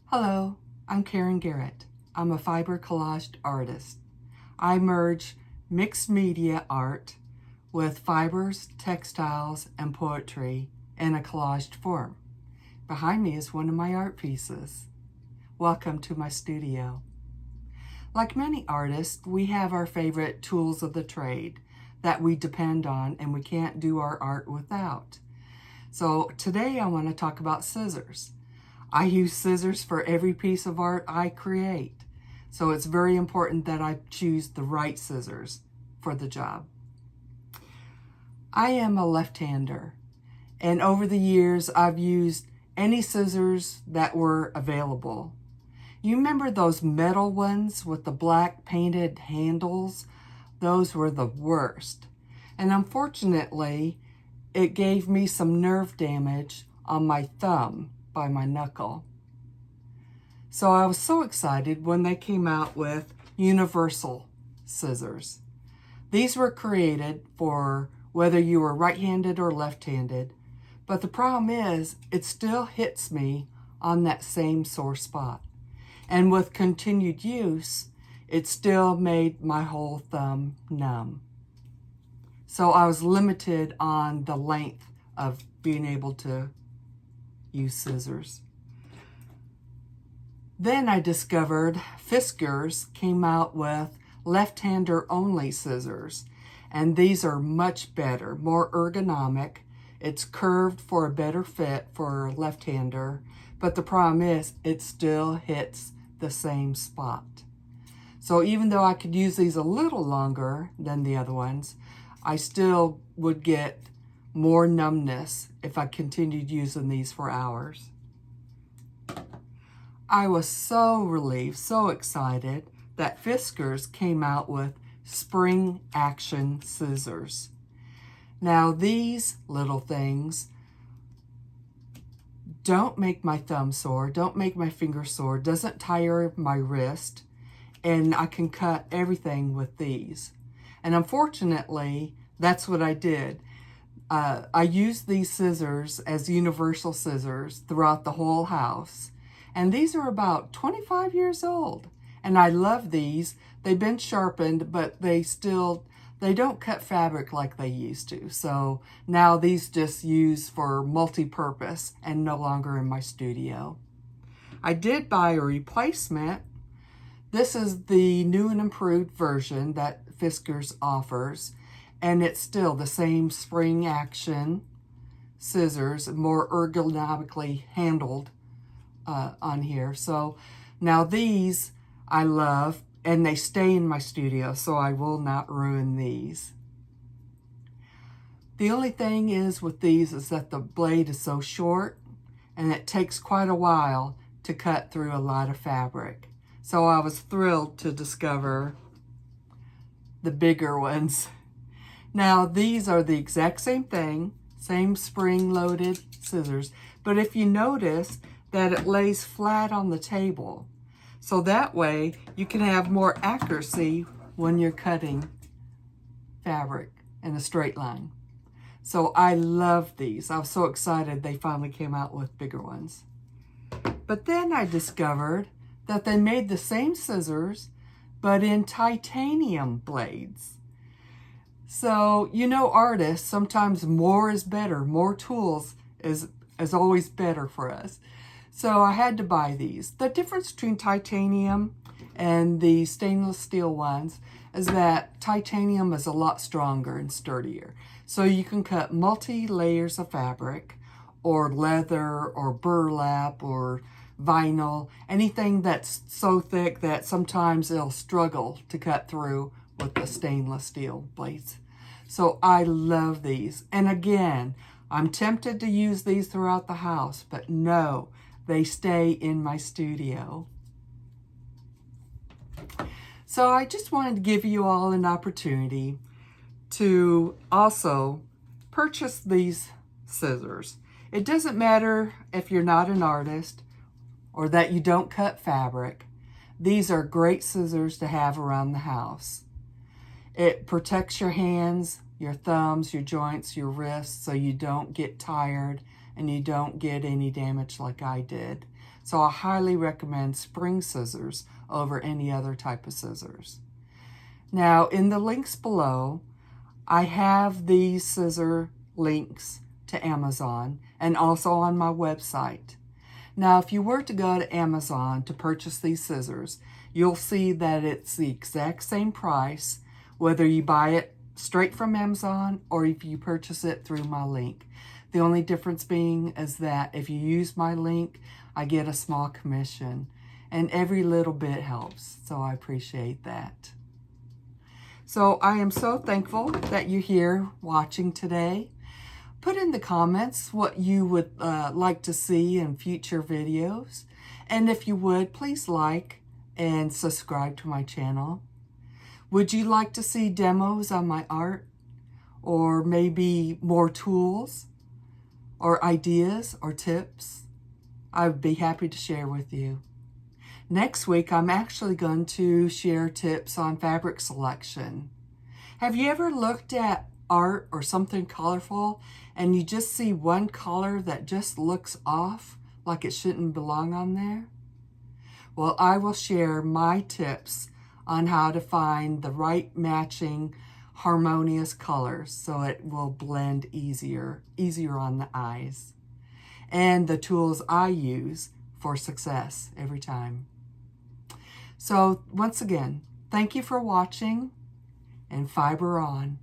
Hello, I'm Karen Garrett. I'm a fiber collage artist. I merge mixed media art with fibers, textiles, and poetry in a collaged form. Behind me is one of my art pieces. Welcome to my studio. Like many artists, we have our favorite tools of the trade that we depend on and we can't do our art without. So today I want to talk about scissors. I use scissors for every piece of art I create. So it's very important that I choose the right scissors for the job. I am a left-hander, and over the years I've used any scissors that were available. You remember those metal ones with the black painted handles? Those were the worst. And unfortunately, it gave me some nerve damage on my thumb by my knuckle. So I was so excited when they came out with universal scissors. These were created for whether you were right-handed or left-handed, but the problem is it still hits me on that same sore spot. And with continued use, it still made my whole thumb numb. So I was limited on the length of being able to use scissors. Then I discovered Fiskars came out with left-hander only scissors, and these are much better, more ergonomic. It's curved for a better fit for a left-hander, but the problem is it still hits the same spot. So even though I could use these a little longer than the other ones, I still would get more numbness if I continued using these for hours. I was so relieved, so excited that Fiskars came out with spring action scissors. Now these little things don't make my thumb sore, don't make my finger sore, doesn't tire my wrist, and I can cut everything with these. And unfortunately, that's what I did. I used these scissors as universal scissors throughout the whole house. And these are about 25 years old. And I love these. They've been sharpened, but they don't cut fabric like they used to. So now these just use for multi-purpose and no longer in my studio. I did buy a replacement. This is the new and improved version that Fiskars offers. And it's still the same spring action scissors, more ergonomically handled on here. So now these I love, and they stay in my studio, so I will not ruin these. The only thing is with these is that the blade is so short, and it takes quite a while to cut through a lot of fabric. So I was thrilled to discover the bigger ones. Now, these are the exact same thing, same spring-loaded scissors, but if you notice that it lays flat on the table, so that way you can have more accuracy when you're cutting fabric in a straight line. So I love these. I was so excited they finally came out with bigger ones. But then I discovered that they made the same scissors, but in titanium blades. So, you know, artists, sometimes more is better. More tools is always better for us. So I had to buy these. The difference between titanium and the stainless steel ones is that titanium is a lot stronger and sturdier. So you can cut multi-layers of fabric or leather or burlap or vinyl, anything that's so thick that sometimes it'll struggle to cut through with the stainless steel blades. So I love these. And again, I'm tempted to use these throughout the house, but no, they stay in my studio. So I just wanted to give you all an opportunity to also purchase these scissors. It doesn't matter if you're not an artist or that you don't cut fabric. These are great scissors to have around the house. It protects your hands, your thumbs, your joints, your wrists, so you don't get tired and you don't get any damage like I did. So I highly recommend spring scissors over any other type of scissors. Now, in the links below, I have these scissor links to Amazon and also on my website. Now, if you were to go to Amazon to purchase these scissors, you'll see that it's the exact same price, whether you buy it straight from Amazon or if you purchase it through my link. The only difference being is that if you use my link, I get a small commission, and every little bit helps, so I appreciate that. So I am so thankful that you're here watching today. Put in the comments what you would like to see in future videos. And if you would, please like and subscribe to my channel. Would you like to see demos on my art? Or maybe more tools? Or ideas or tips? I would be happy to share with you. Next week, I'm actually going to share tips on fabric selection. Have you ever looked at art or something colorful and you just see one color that just looks off, like it shouldn't belong on there? Well, I will share my tips on how to find the right matching harmonious colors so it will blend easier on the eyes, and the tools I use for success every time. So once again, thank you for watching, and fiber on.